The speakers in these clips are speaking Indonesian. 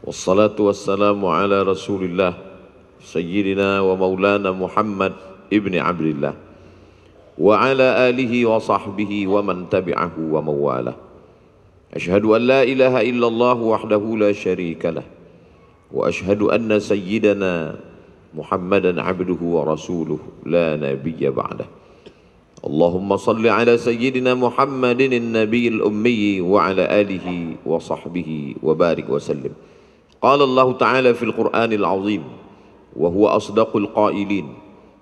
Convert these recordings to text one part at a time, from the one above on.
Wassalatu wassalamu ala rasulillah Sayyidina wa maulana Muhammad ibni Abdillah wa ala alihi wa sahbihi wa man tabi'ahu wa mawalah. Ashhadu an la ilaha illallah wahdahu la sharika lah wa ashhadu anna sayyidana Muhammadan abduhu wa rasuluhu la nabiyya ba'dah. Allahumma salli ala sayyidina Muhammadin an-nabiyil ummi wa ala alihi wa sahbihi wa barik wa sallim. Qala Allah Ta'ala fil Qur'anil Azim wa huwa asdaqul qailin.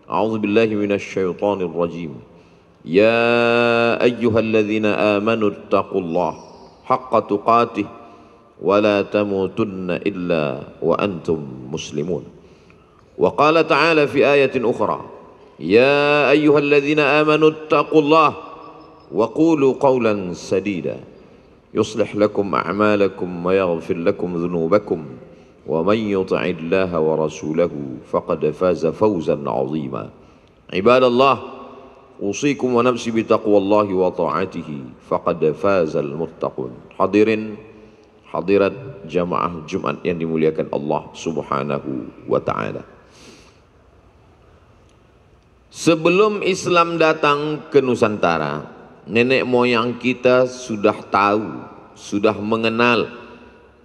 A'udzu billahi minasy syaithanir rajim. Ya ayyuhalladzina amanu taqullaha haqqa tuqatih wa la tamutunna illa wa antum muslimun. Wa qala ta'ala fi ayatin ukhra, ya ayyuhalladzina amanu taqullaha wa qulu qawlan sadida yuslih lakum a'malakum wa yaghfir lakum dhunubakum wa man yuti'illaha wa rasulahu faqad faza fawzan 'azima. Ibadallah, usikum wa nafsi bi taqwallahi wa ta'atihi faqad fazal muttaqun. Hadirin hadirat jamaah Jumat yang dimuliakan Allah Subhanahu wa taala. Sebelum Islam datang ke Nusantara, nenek moyang kita sudah tahu, sudah mengenal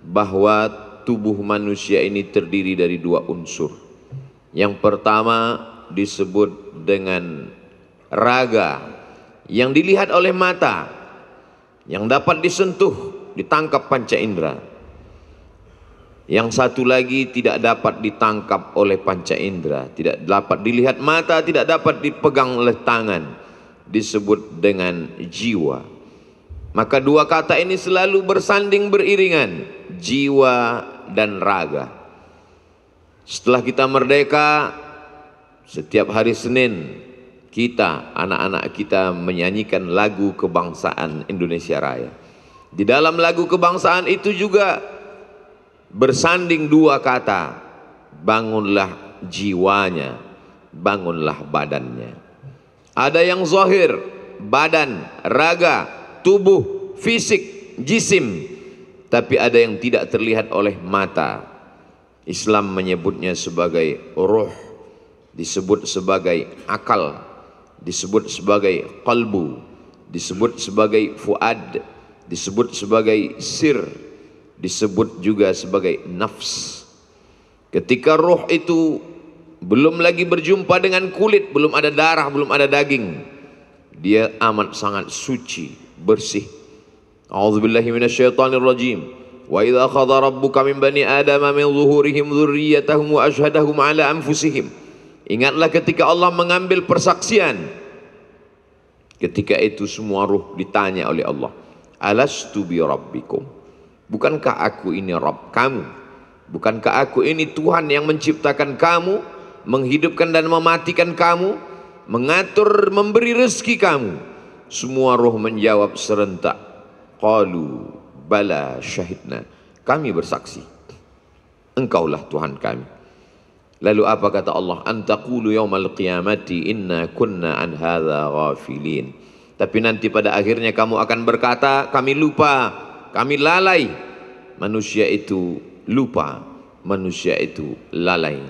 bahwa tubuh manusia ini terdiri dari dua unsur. Yang pertama disebut dengan raga, yang dilihat oleh mata, yang dapat disentuh, ditangkap panca indera. Yang satu lagi tidak dapat ditangkap oleh panca indera, tidak dapat dilihat mata, tidak dapat dipegang oleh tangan, disebut dengan jiwa. Maka dua kata ini selalu bersanding beriringan, jiwa dan raga. Setelah kita merdeka, setiap hari Senin kita, anak-anak kita menyanyikan lagu kebangsaan Indonesia Raya. Di dalam lagu kebangsaan itu juga bersanding dua kata, bangunlah jiwanya, bangunlah badannya. Ada yang zahir, badan, raga, tubuh, fisik, jisim, tapi ada yang tidak terlihat oleh mata. Islam menyebutnya sebagai ruh, disebut sebagai akal, disebut sebagai qalbu, disebut sebagai fuad, disebut sebagai sir, disebut juga sebagai nafs. Ketika ruh itu belum lagi berjumpa dengan kulit, belum ada darah, belum ada daging, dia amat sangat suci, bersih. A'udzubillahi minasyaitonir rajim. Wa idza akhadha rabbuka min bani adama min zuhurihim dzurriyyatahum wa ashhadahum ala anfusihim. Ingatlah ketika Allah mengambil persaksian. Ketika itu semua ruh ditanya oleh Allah, alastu bi rabbikum? Bukankah aku ini Rabb kamu? Bukankah aku ini Tuhan yang menciptakan kamu, menghidupkan dan mematikan kamu, mengatur, memberi rezeki kamu? Semua roh menjawab serentak, qalu bala syahidna, kami bersaksi, engkaulah Tuhan kami. Lalu apa kata Allah? Antaqulu yaumal qiyamati inna kunna an hadza ghafilin. Tapi nanti pada akhirnya kamu akan berkata, kami lupa, kami lalai. Manusia itu lupa, manusia itu lalai.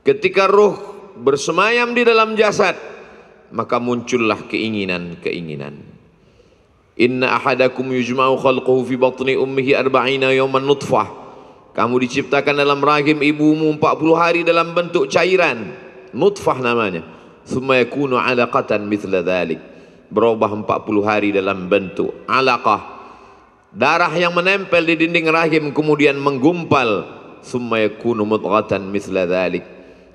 Ketika ruh bersemayam di dalam jasad, maka muncullah keinginan-keinginan. Inna ahadakum yujma'u khalquhu fi batni ummihi arba'ina yawman nutfah. Kamu diciptakan dalam rahim ibumu 40 hari dalam bentuk cairan, nutfah namanya. Thumma yakunu 'alaqatan mithla dhalik. Berubah 40 hari dalam bentuk alaqah, darah yang menempel di dinding rahim kemudian menggumpal. Thumma yakunu mudghatan mithla dhalik.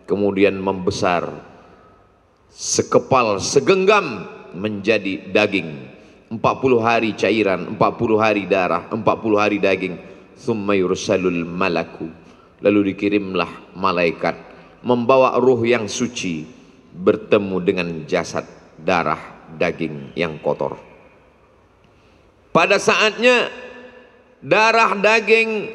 Kemudian membesar, sekepal, segenggam menjadi daging. 40 hari cairan, 40 hari darah, 40 hari daging. Thumma yursalul malaku. Lalu dikirimlah malaikat membawa ruh yang suci bertemu dengan jasad darah daging yang kotor. Pada saatnya darah daging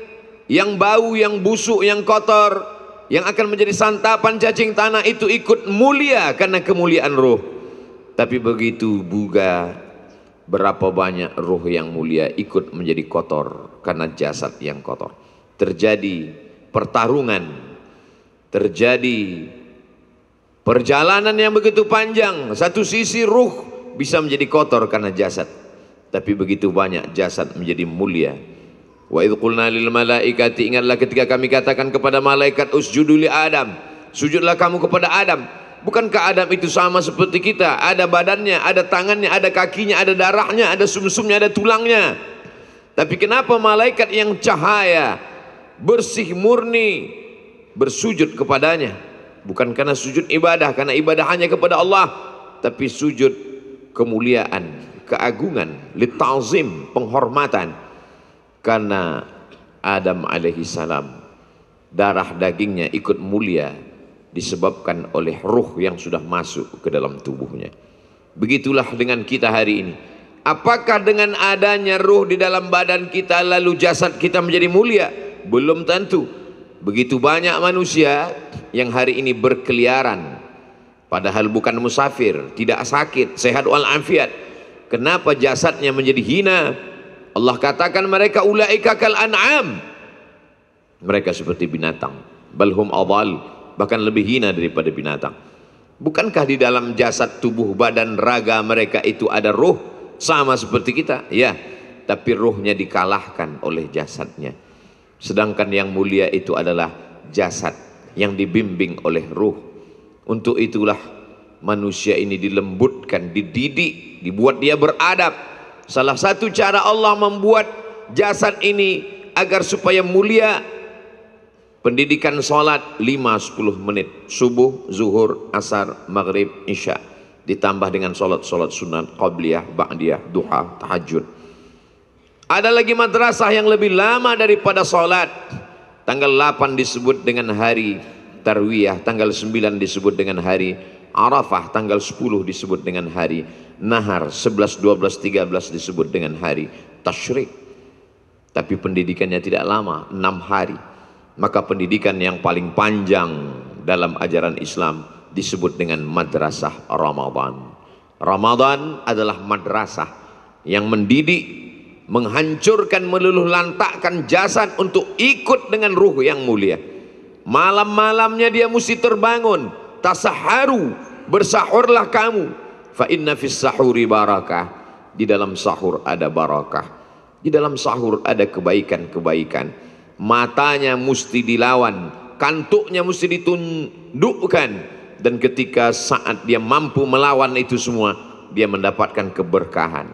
yang bau, yang busuk, yang kotor, yang akan menjadi santapan cacing tanah itu ikut mulia karena kemuliaan ruh. Tapi begitu juga berapa banyak ruh yang mulia ikut menjadi kotor karena jasad yang kotor. terjadi pertarungan, terjadi perjalanan yang begitu panjang. Satu sisi ruh bisa menjadi kotor karena jasad, tapi begitu banyak jasad menjadi mulia. Wa idh qulna lil malaikati, ingatlah ketika kami katakan kepada malaikat, usjudu li Adam, sujudlah kamu kepada Adam. Bukankah Adam itu sama seperti kita? Ada badannya, ada tangannya, ada kakinya, ada darahnya, ada sumsumnya, ada tulangnya. Tapi kenapa malaikat yang cahaya, bersih, murni, bersujud kepadanya? Bukan karena sujud ibadah, karena ibadah hanya kepada Allah, tapi sujud kemuliaan, keagungan, litazim, penghormatan. Karena Adam alaihi salam, darah dagingnya ikut mulia disebabkan oleh ruh yang sudah masuk ke dalam tubuhnya. Begitulah dengan kita hari ini. Apakah dengan adanya ruh di dalam badan kita lalu jasad kita menjadi mulia? Belum tentu. Begitu banyak manusia yang hari ini berkeliaran padahal bukan musafir, tidak sakit, sehat walafiat. Kenapa jasadnya menjadi hina? Allah katakan mereka ulaika kal an'am, mereka seperti binatang, balhum adal, bahkan lebih hina daripada binatang. Bukankah di dalam jasad, tubuh, badan, raga mereka itu ada ruh sama seperti kita? Ya, tapi ruhnya dikalahkan oleh jasadnya. Sedangkan yang mulia itu adalah jasad yang dibimbing oleh ruh. Untuk itulah manusia ini dilembutkan, dididik, dibuat dia beradab. Salah satu cara Allah membuat jasad ini agar supaya mulia, pendidikan sholat 5-10 menit, subuh, zuhur, asar, maghrib, isya, ditambah dengan sholat-sholat sunat, qabliyah, ba'diyah, duha, tahajud. Ada lagi madrasah yang lebih lama daripada sholat. Tanggal 8 disebut dengan hari tarwiyah, tanggal 9 disebut dengan hari Arafah, tanggal 10 disebut dengan hari Nahar, 11, 12, 13 disebut dengan hari Tasyrik. Tapi pendidikannya tidak lama, 6 hari. Maka pendidikan yang paling panjang dalam ajaran Islam disebut dengan madrasah Ramadan. Ramadan adalah madrasah yang mendidik, menghancurkan, meluluh lantakkan jasad untuk ikut dengan ruh yang mulia. Malam-malamnya dia mesti terbangun, tasaharu, bersahurlah kamu, fa inna fis sahuri barakah, di dalam sahur ada barakah, di dalam sahur ada kebaikan-kebaikan. Matanya mesti dilawan, kantuknya mesti ditundukkan, dan ketika saat dia mampu melawan itu semua, dia mendapatkan keberkahan.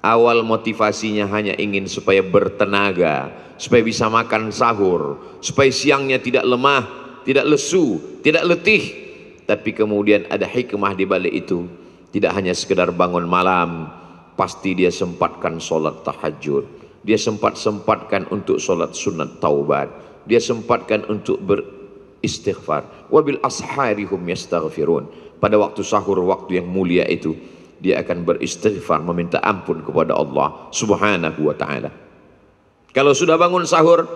Awal motivasinya hanya ingin supaya bertenaga, supaya bisa makan sahur, supaya siangnya tidak lemah, tidak lesu, tidak letih. Tapi kemudian ada hikmah di balik itu. Tidak hanya sekedar bangun malam, pasti dia sempatkan sholat tahajud, dia sempatkan untuk sholat sunat taubat, dia sempatkan untuk beristighfar. Wabil asharihum yastaghfirun. Pada waktu sahur, waktu yang mulia itu, dia akan beristighfar, meminta ampun kepada Allah subhanahu wa ta'ala. Kalau sudah bangun sahur,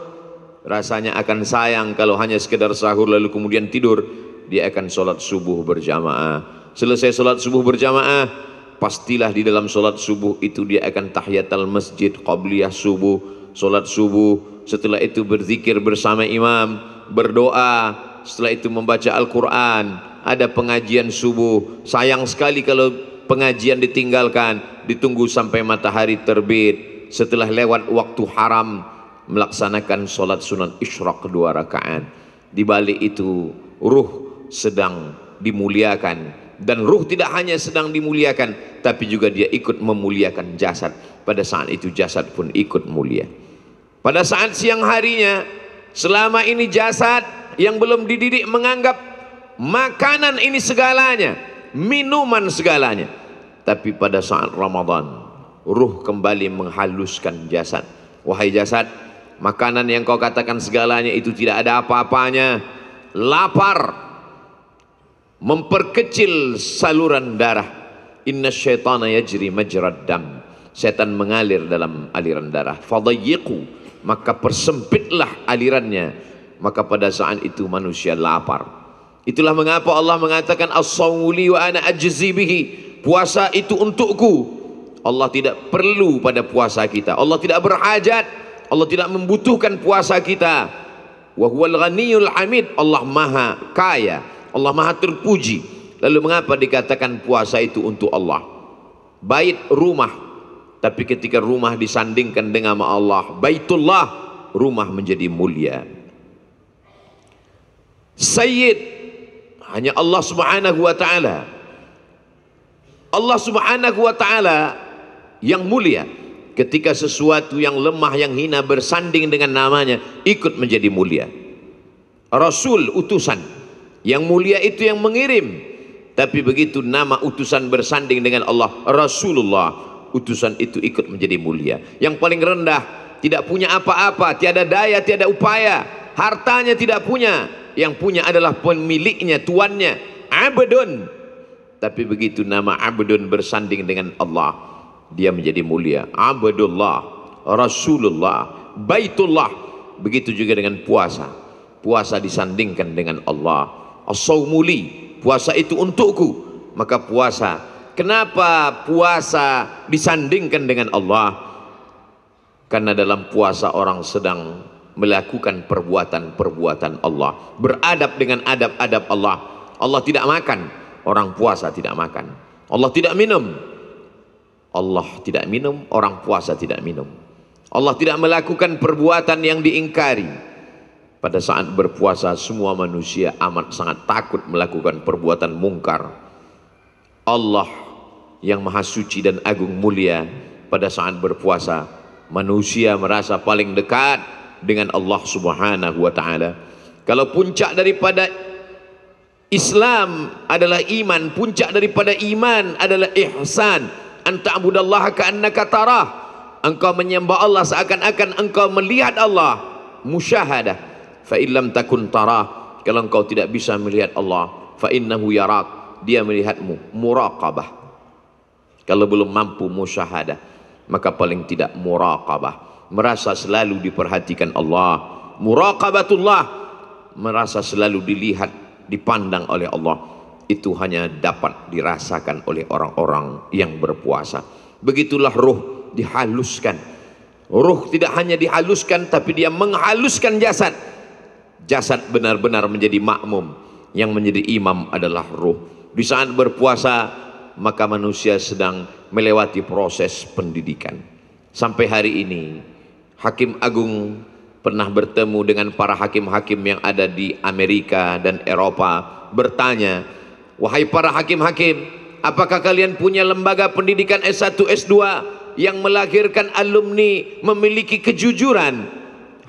rasanya akan sayang kalau hanya sekedar sahur lalu kemudian tidur. Dia akan sholat subuh berjamaah. Selesai sholat subuh berjamaah, pastilah di dalam sholat subuh itu dia akan tahiyatul masjid, qabliyah subuh, sholat subuh. Setelah itu berzikir bersama imam, berdoa. Setelah itu membaca Al-Quran, ada pengajian subuh. Sayang sekali kalau pengajian ditinggalkan, ditunggu sampai matahari terbit. Setelah lewat waktu haram, melaksanakan sholat sunat isyraq 2 rakaat. Di balik itu ruh sedang dimuliakan, dan ruh tidak hanya sedang dimuliakan, tapi juga dia ikut memuliakan jasad. Pada saat itu jasad pun ikut mulia. Pada saat siang harinya, selama ini jasad yang belum dididik menganggap makanan ini segalanya, minuman segalanya. Tapi pada saat Ramadan, ruh kembali menghaluskan jasad. Wahai jasad, makanan yang kau katakan segalanya itu tidak ada apa-apanya. Lapar memperkecil saluran darah. Inna syaitana yajri majrad dam. Setan mengalir dalam aliran darah. Fadayyiqu, maka persempitlah alirannya. Maka pada saat itu manusia lapar. Itulah mengapa Allah mengatakan as-sawmu li wa ana ajzi bihi. Puasa itu untukku. Allah tidak perlu pada puasa kita. Allah tidak berhajat Allah tidak membutuhkan puasa kita. Wa huwal ghaniyul hamid, Allah maha kaya, Allah maha terpuji. Lalu mengapa dikatakan puasa itu untuk Allah? Bait rumah, tapi ketika rumah disandingkan dengan Allah, Baitullah, rumah menjadi mulia. Sayyid, hanya Allah subhanahu wa ta'ala. Allah subhanahu wa ta'ala yang mulia. Ketika sesuatu yang lemah, yang hina bersanding dengan namanya, ikut menjadi mulia. Rasul, utusan. Yang mulia itu yang mengirim. Tapi begitu nama utusan bersanding dengan Allah, Rasulullah, utusan itu ikut menjadi mulia. Yang paling rendah, tidak punya apa-apa, tiada daya, tiada upaya, hartanya tidak punya, yang punya adalah pemiliknya, tuannya, abdun. Tapi begitu nama abdun bersanding dengan Allah, dia menjadi mulia. Abdullah, Rasulullah, Baitullah. Begitu juga dengan puasa. Puasa disandingkan dengan Allah. As-saumuli, puasa itu untukku. Maka puasa, kenapa puasa disandingkan dengan Allah? Karena dalam puasa orang sedang melakukan perbuatan-perbuatan Allah, beradab dengan adab-adab Allah. Allah tidak makan, orang puasa tidak makan. Allah tidak minum, Allah tidak minum, orang puasa tidak minum. Allah tidak melakukan perbuatan yang diingkari. Pada saat berpuasa semua manusia amat sangat takut melakukan perbuatan mungkar. Allah yang maha suci dan agung mulia, pada saat berpuasa manusia merasa paling dekat dengan Allah subhanahu wa ta'ala. Kalau puncak daripada Islam adalah iman, puncak daripada iman adalah ihsan, anta'budallaha ka'annaka tarah, engkau menyembah Allah seakan-akan engkau melihat Allah. Musyahadah, fa illam takun tarah, kalau engkau tidak bisa melihat Allah, fa innahu yarak, dia melihatmu. Muraqabah, kalau belum mampu musyahadah, maka paling tidak muraqabah, merasa selalu diperhatikan Allah. Muraqabatullah, merasa selalu dilihat, dipandang oleh Allah. Itu hanya dapat dirasakan oleh orang-orang yang berpuasa. Begitulah ruh dihaluskan. Ruh tidak hanya dihaluskan, tapi dia menghaluskan jasad. Jasad benar-benar menjadi makmum. Yang menjadi imam adalah ruh. Di saat berpuasa, maka manusia sedang melewati proses pendidikan. Sampai hari ini Hakim Agung pernah bertemu dengan para hakim-hakim yang ada di Amerika dan Eropa, bertanya, wahai para hakim-hakim, apakah kalian punya lembaga pendidikan S1, S2 yang melahirkan alumni memiliki kejujuran?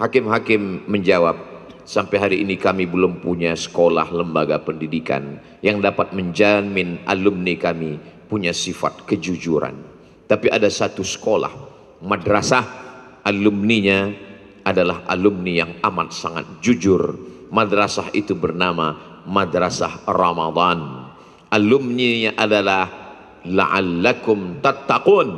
Hakim-hakim menjawab, sampai hari ini kami belum punya sekolah lembaga pendidikan yang dapat menjamin alumni kami punya sifat kejujuran. Tapi ada satu sekolah, madrasah, alumninya adalah alumni yang amat sangat jujur. Madrasah itu bernama Madrasah Ramadan. Alumninya adalah la'allakum tattaqun,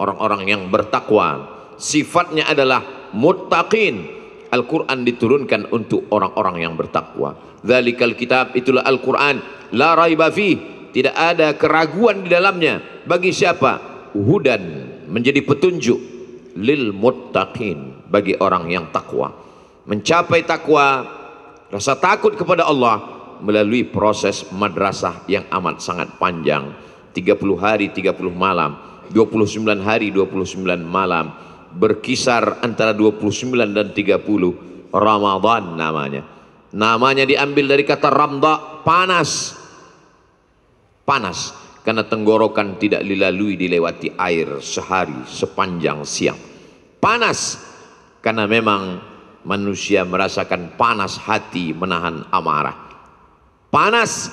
orang-orang yang bertakwa. Sifatnya adalah muttaqin. Al-Quran diturunkan untuk orang-orang yang bertakwa. Dzalikal kitab, itulah Al-Quran, la raiba fih, tidak ada keraguan di dalamnya. Bagi siapa? Hudan, menjadi petunjuk, lil muttaqin, bagi orang yang takwa. Mencapai takwa, rasa takut kepada Allah melalui proses madrasah yang amat sangat panjang. 30 hari 30 malam, 29 hari 29 malam, berkisar antara 29 dan 30. Ramadan namanya. Namanya diambil dari kata ramda, panas. Panas karena tenggorokan tidak dilalui dilewati air sehari sepanjang siang. Panas karena memang manusia merasakan panas hati menahan amarah. Panas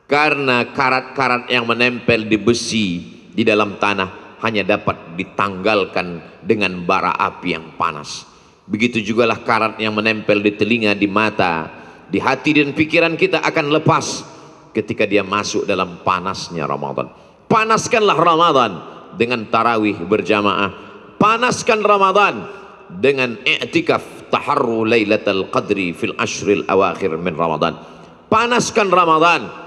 karena karat-karat yang menempel di besi di dalam tanah hanya dapat ditanggalkan dengan bara api yang panas. Begitu jugalah karat yang menempel di telinga, di mata, di hati dan pikiran kita akan lepas ketika dia masuk dalam panasnya Ramadan. Panaskanlah Ramadan dengan tarawih berjamaah. Panaskan Ramadan dengan i'tikaf, taharru lailatul qadri fil ashril awakhir min Ramadan. Panaskan Ramadan.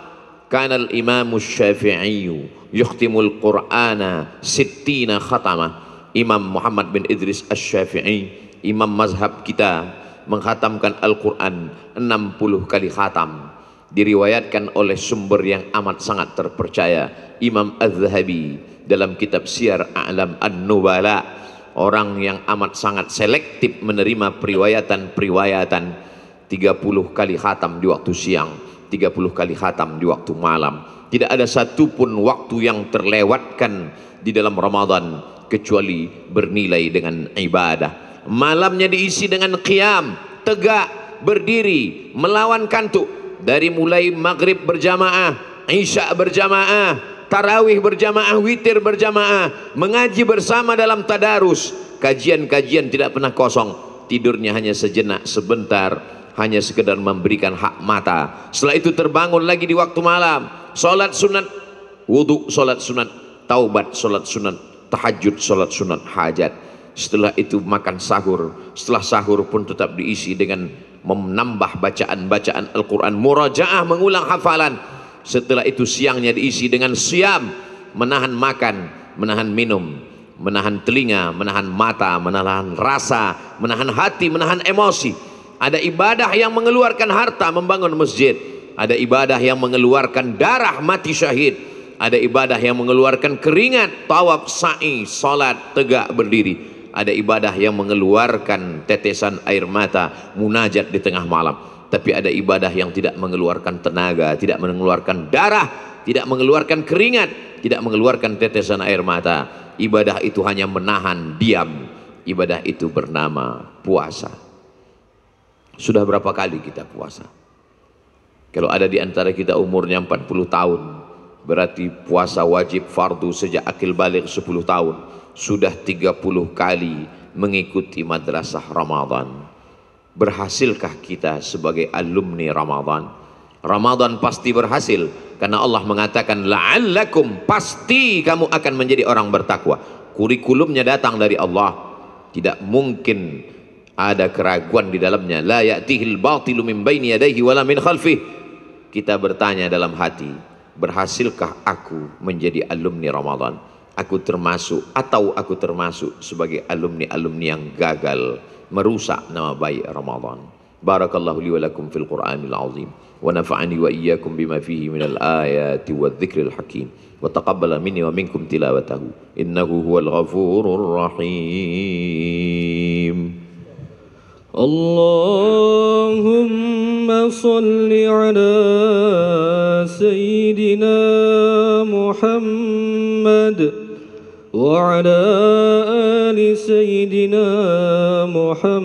Kana al-Imam Syafi'i yukhtimul Qur'ana 60 khatamah. Imam Muhammad bin Idris Asy-Syafi'i Imam mazhab kita menghatamkan Al-Quran 60 kali khatam. Diriwayatkan oleh sumber yang amat sangat terpercaya, Imam Az-Zahabi dalam kitab Syiar A'lam An-Nubala, orang yang amat sangat selektif menerima periwayatan-periwayatan. 30 kali khatam di waktu siang, 30 kali khatam di waktu malam. Tidak ada satupun waktu yang terlewatkan di dalam Ramadan kecuali bernilai dengan ibadah. Malamnya diisi dengan qiyam, tegak, berdiri, melawan kantuk. Dari mulai maghrib berjamaah, isya berjamaah, tarawih berjamaah, witir berjamaah, mengaji bersama dalam tadarus. Kajian-kajian tidak pernah kosong. Tidurnya hanya sejenak, sebentar, hanya sekedar memberikan hak mata. Setelah itu terbangun lagi di waktu malam, sholat sunat, wudhu, sholat sunat, taubat, sholat sunat, tahajud, sholat sunat, hajat. Setelah itu makan sahur. Setelah sahur pun tetap diisi dengan menambah bacaan-bacaan Al-Quran, murajaah, mengulang hafalan. Setelah itu siangnya diisi dengan siam, menahan makan, menahan minum, menahan telinga, menahan mata, menahan rasa, menahan hati, menahan emosi. Ada ibadah yang mengeluarkan harta, membangun masjid. Ada ibadah yang mengeluarkan darah, mati syahid. Ada ibadah yang mengeluarkan keringat, tawaf, sa'i, salat, tegak, berdiri. Ada ibadah yang mengeluarkan tetesan air mata, munajat di tengah malam. Tapi ada ibadah yang tidak mengeluarkan tenaga, tidak mengeluarkan darah, tidak mengeluarkan keringat, tidak mengeluarkan tetesan air mata. Ibadah itu hanya menahan diam. Ibadah itu bernama puasa. Sudah berapa kali kita puasa? Kalau ada di antara kita umurnya 40 tahun, berarti puasa wajib fardu sejak akil balik 10 tahun. Sudah 30 kali mengikuti madrasah Ramadan. Berhasilkah kita sebagai alumni Ramadan? Ramadan pasti berhasil, karena Allah mengatakan la'allakum, pasti kamu akan menjadi orang bertakwa. Kurikulumnya datang dari Allah, tidak mungkin ada keraguan di dalamnya. La ya'tihil batilu min baini yadayhi wala min khalfih. Kita bertanya dalam hati, berhasilkah aku menjadi alumni Ramadan? Aku termasuk atau aku termasuk sebagai alumni-alumni yang gagal, merusak nama baik Ramadan. Barakallahu li wa lakum fil Qur'anil azim wa nafa'ani wa iyyakum bima fihi minal ayati wadh-dhikril hakim wa taqabbala minni wa minkum tilawatahu innahu huwal ghafurur rahim. Allahumma salli ala sayyidina Muhammad وعلى آل سيدنا محمد.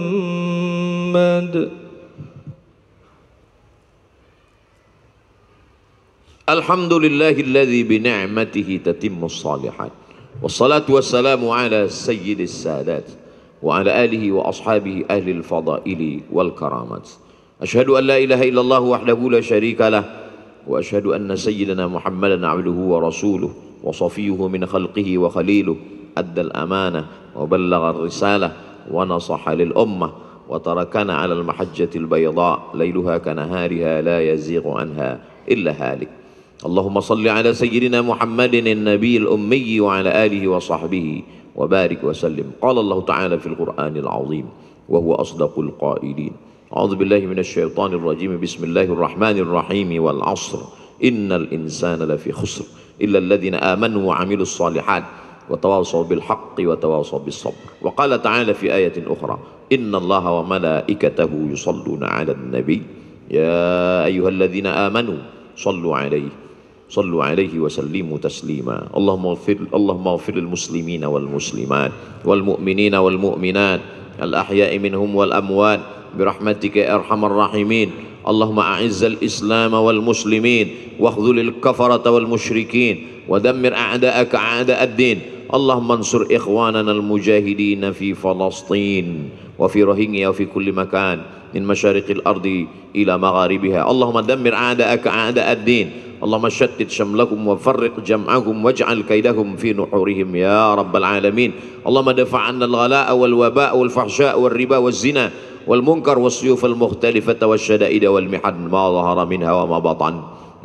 الحمد لله الذي بنعمته تتم الصالحات والصلاة والسلام على سيد السادات وعلى آله وأصحابه أهل الفضائل والكرامات. أشهد أن لا إله إلا الله وحده لا شريك له وأشهد أن سيدنا محمدا عبده ورسوله وصفيه من خلقه وخليله أدى الأمانة وبلغ الرسالة ونصح للأمة وتركنا على المحجة البيضاء ليلها كنهارها لا يزيغ عنها إلا هالك. اللهم صل على سيدنا محمد النبي الأمي وعلى آله وصحبه وبارك وسلم. قال الله تعالى في القرآن العظيم وهو أصدق القائلين: أعوذ بالله من الشيطان الرجيم بسم الله الرحمن الرحيم والعصر إن الإنسان لفي خسر إلا الذين آمنوا وعملوا الصالحات وتواصوا بالحق وتواصوا بالصبر. وقال تعالى في آية أخرى: إن الله وملائكته يصلون على النبي يا أيها الذين آمنوا صلوا عليه وسلموا تسليما. اللهم اغفر للمسلمين والمسلمات والمؤمنين والمؤمنات الأحياء منهم والأموات برحمتك يا أرحم الراحمين. اللهم أعز الإسلام والمسلمين واخذل الكفرة والمشركين ودمر أعداءك أعداء الدين. اللهم انصر إخواننا المجاهدين في فلسطين وفي روهينيا وفي كل مكان من مشارق الأرض إلى مغاربها. اللهم دمر أعداءك أعداء الدين. اللهم شتت شملهم وفرق جمعهم واجعل كيدهم في نحورهم يا رب العالمين. اللهم دفع عنا الغلاء والوباء والفحشاء والربا والزنا والمنكر والسيوف المختلفة والشدائد والمحن ما ظهر منها وما بطن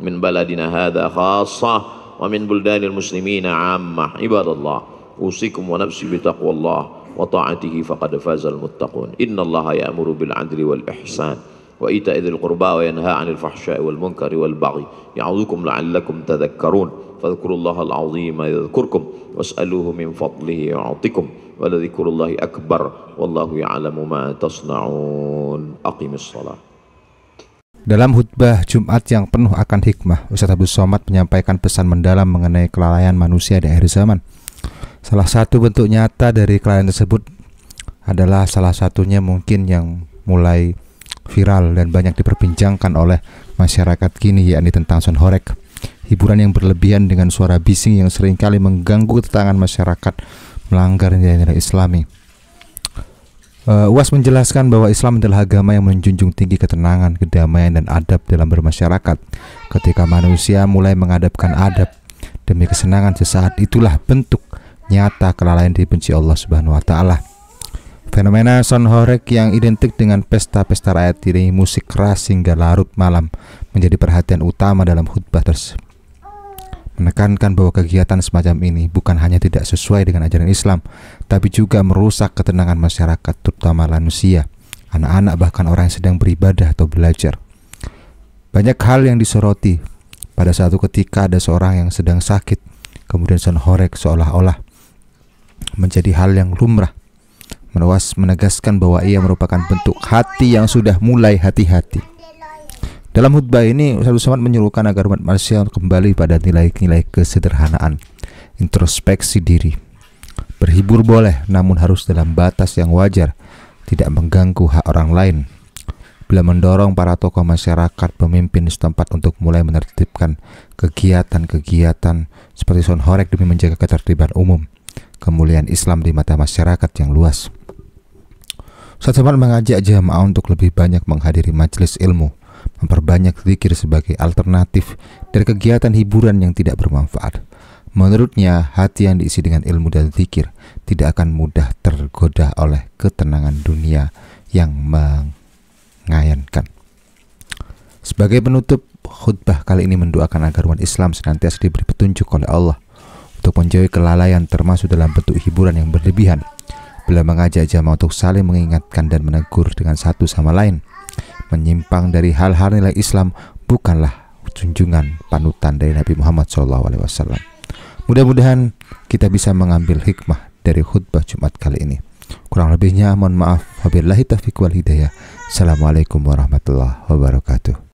من بلدنا هذا خاصة ومن بلدان المسلمين عامة. عباد الله أوصيكم ونفسي بتقوى الله wa ta'atihi faqad fazal muttaqun. Innallaha ya'muru bil 'adli wal ihsan wa ita'i dzil qurba wa yanha 'anil fahsya'i wal munkari wal baghi ya'udzukum la'allakum tadhakkarun. Fadhkurullahal 'azima yadhkurkum was'aluhu min fadlihi yu'tikum wa ladzikrullahi akbar wallahu ya'lamu ma tasna'un. Aqimis shalah. Dalam khutbah Jumat yang penuh akan hikmah, Ustaz Abdul Somad menyampaikan pesan mendalam mengenai kelalaian manusia di akhir zaman. Salah satu bentuk nyata dari kelalaian tersebut adalah salah satunya mungkin yang mulai viral dan banyak diperbincangkan oleh masyarakat kini, yakni tentang sound horeg, hiburan yang berlebihan dengan suara bising yang seringkali mengganggu ketenangan masyarakat, melanggar nilai-nilai Islami. UAS menjelaskan bahwa Islam adalah agama yang menjunjung tinggi ketenangan, kedamaian, dan adab dalam bermasyarakat. Ketika manusia mulai mengadapkan adab demi kesenangan sesaat, itulah bentuk nyata kelalaian dibenci Allah Subhanahu wa Ta'ala. Fenomena sound horeg yang identik dengan pesta-pesta rakyat diiringi musik keras hingga larut malam menjadi perhatian utama dalam khutbah tersebut. Menekankan bahwa kegiatan semacam ini bukan hanya tidak sesuai dengan ajaran Islam, tapi juga merusak ketenangan masyarakat, terutama lansia, anak-anak, bahkan orang yang sedang beribadah atau belajar. Banyak hal yang disoroti. Pada suatu ketika ada seorang yang sedang sakit, kemudian sound horeg seolah-olah menjadi hal yang lumrah. UAS menegaskan bahwa ia merupakan bentuk hati yang sudah mulai hati-hati. Dalam khutbah ini, Ustaz Somad menyuruhkan agar umat manusia kembali pada nilai-nilai kesederhanaan, introspeksi diri. Berhibur boleh, namun harus dalam batas yang wajar, tidak mengganggu hak orang lain. Bila mendorong para tokoh masyarakat, pemimpin setempat untuk mulai menertibkan kegiatan-kegiatan seperti sound horeg demi menjaga ketertiban umum, kemuliaan Islam di mata masyarakat yang luas. Ustaz Somad mengajak jamaah untuk lebih banyak menghadiri majelis ilmu, memperbanyak zikir sebagai alternatif dari kegiatan hiburan yang tidak bermanfaat. Menurutnya, hati yang diisi dengan ilmu dan zikir tidak akan mudah tergoda oleh ketenangan dunia yang mengayankan. Sebagai penutup, khutbah kali ini mendoakan agar umat Islam senantiasa diberi petunjuk oleh Allah untuk menjauhi kelalaian termasuk dalam bentuk hiburan yang berlebihan. Beliau mengajak jamaah untuk saling mengingatkan dan menegur dengan satu sama lain. Menyimpang dari hal-hal nilai Islam bukanlah junjungan panutan dari Nabi Muhammad SAW. Mudah-mudahan kita bisa mengambil hikmah dari khutbah Jumat kali ini. Kurang lebihnya mohon maaf. Wabillahi taufiq wal hidayah. Assalamualaikum warahmatullahi wabarakatuh.